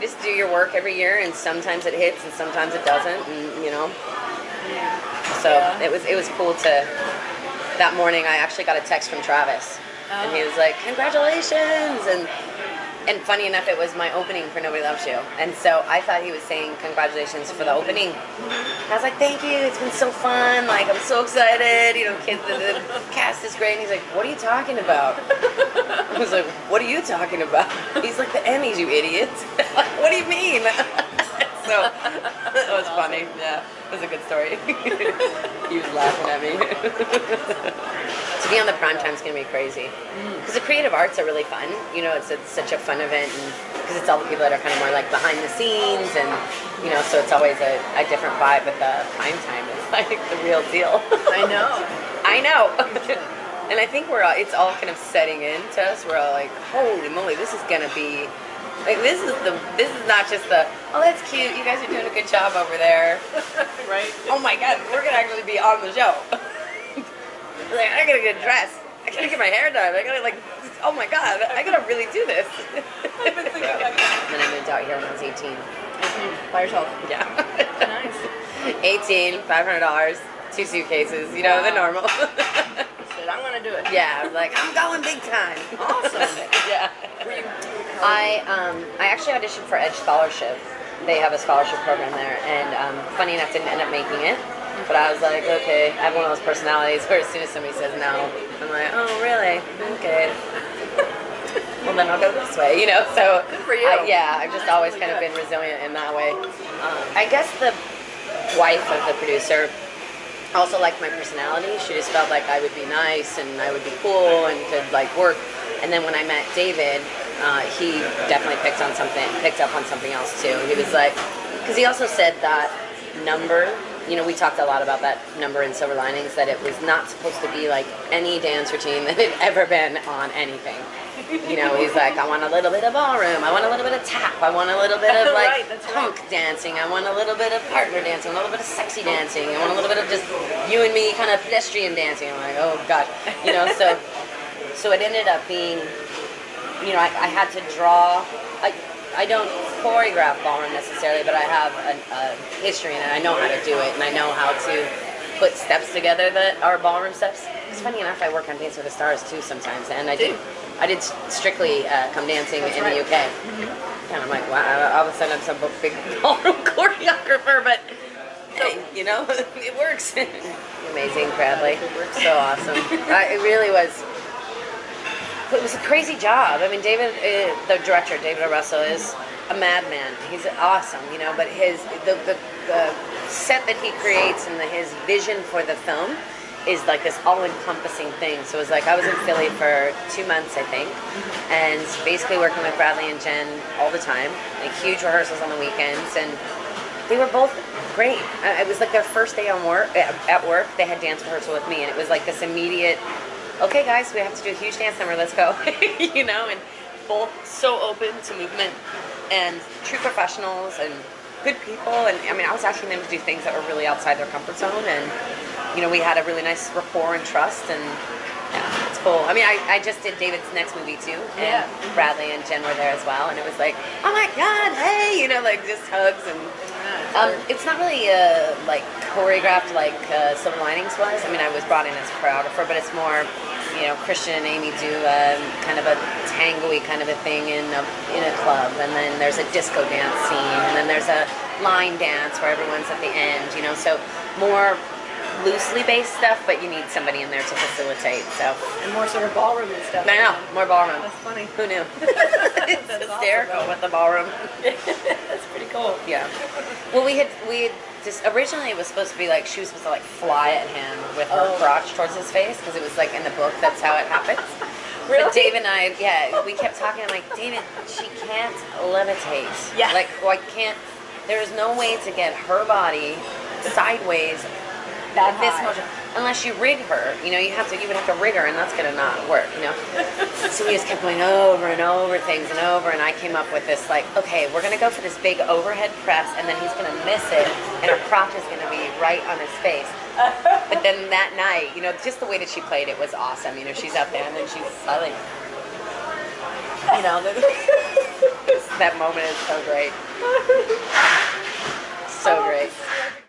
just do your work every year, and sometimes it hits and sometimes it doesn't, and you know. So it was cool to. That morning, I actually got a text from Travis, and he was like, "Congratulations!" And funny enough, it was my opening for Nobody Loves You, and so I thought he was saying congratulations for the opening. I was like, "Thank you, it's been so fun. Like, I'm so excited. You know, kids, the cast is great." And he's like, "What are you talking about?" I was like, "What are you talking about?" He's like, "The Emmys, you idiots." What do you mean? So it was funny. Yeah, it was a good story. He was laughing at me. To be on the primetime is going to be crazy. Because the creative arts are really fun. You know, it's such a fun event, and because it's all the people that are kind of more like behind the scenes, and you know, so it's always a different vibe. But the primetime is like the real deal. I know. I know. And I think it's all kind of setting in to us. We're all like, holy moly, this is going to be. Like this is not just oh, that's cute, you guys are doing a good job over there. Right? Oh my god, we're gonna actually be on the show. Like, I gotta get dressed. I gotta get my hair done. I gotta oh my god, I gotta really do this. I've been thinking about that. And then I moved out here when I was 18. By yourself? Yeah. Nice. 18, $500, 2 suitcases, you know, the normal. I'm gonna do it. Yeah, I was like, I'm going big time. Awesome. Yeah. I actually auditioned for Edge Scholarship. They have a scholarship program there, and funny enough, didn't end up making it. But I was like, okay, I have one of those personalities where as soon as somebody says no, I'm like, oh really? Okay. Well then I'll go this way, you know. So good for you. I've just always kind of been resilient in that way. I guess the wife of the producer also liked my personality. She just felt like I would be nice and I would be cool and could like work. And then when I met David, he definitely picked up on something else too. He was like, because he also said that number, you know, we talked a lot about that number in Silver Linings, that it was not supposed to be like any dance routine that had ever been on anything. You know, he's like, I want a little bit of ballroom, I want a little bit of tap, I want a little bit of like punk dancing, I want a little bit of partner dancing, a little bit of sexy dancing, I want a little bit of just you and me kind of pedestrian dancing. I'm like, oh gosh, you know, so it ended up being, you know, I had to draw, I don't choreograph ballroom necessarily, but I have a history in it. I know how to do it, and I know how to put steps together that are ballroom steps. It's funny enough, I work on Dance with the Stars too sometimes, and I did strictly come dancing in the UK. And I'm like, wow, all of a sudden I'm some big ballroom choreographer, but hey, you know, it works. Amazing, Bradley. So awesome. It really was. It was a crazy job. I mean, David, the director, David O. Russell, is a madman. He's awesome, you know, but the set that he creates and his vision for the film is like this all-encompassing thing. So it was like I was in Philly for 2 months, I think, and basically working with Bradley and Jen all the time, like huge rehearsals on the weekends, and they were both great. It was like their first day on work, at work, they had dance rehearsal with me, and it was like this immediate, okay guys, we have to do a huge dance number, let's go. You know, and both so open to movement and true professionals and good people. And I mean, I was asking them to do things that were really outside their comfort zone, and you know, we had a really nice rapport and trust, and yeah, it's cool. I mean, I just did David's next movie too, and Bradley and Jen were there as well, and it was like, oh my god, hey, you know, like just hugs. And it's not really like choreographed like Silver Linings was. I mean, I was brought in as a choreographer, but it's more, you know, Christian and Amy do kind of a tango-y kind of a thing in a club, and then there's a disco dance scene, and then there's a line dance where everyone's at the end, you know, so more loosely based stuff, but you need somebody in there to facilitate. So and more sort of ballroom and stuff. I know, more ballroom. That's funny. Who knew? It's hysterical awesome, with the ballroom. That's pretty cool. Yeah. Well, we had just originally it was supposed to be like she was supposed to like fly at him with her crotch towards his face, because it was like in the book that's how it happens. Really? But Dave and I, we kept talking. I'm like, David, she can't levitate. Yeah. Like, well, I can't. There is no way to get her body sideways. That this motion, unless you rig her, you know, you would have to rig her, and that's gonna not work, you know. So we just kept going over and over things and over, and I came up with this like, okay, we're gonna go for this big overhead press, and then he's gonna miss it, and her crotch is gonna be right on his face. But then that night, you know, just the way that she played it was awesome. You know, she's up there, and then she's like, you know, that moment is so great. So great.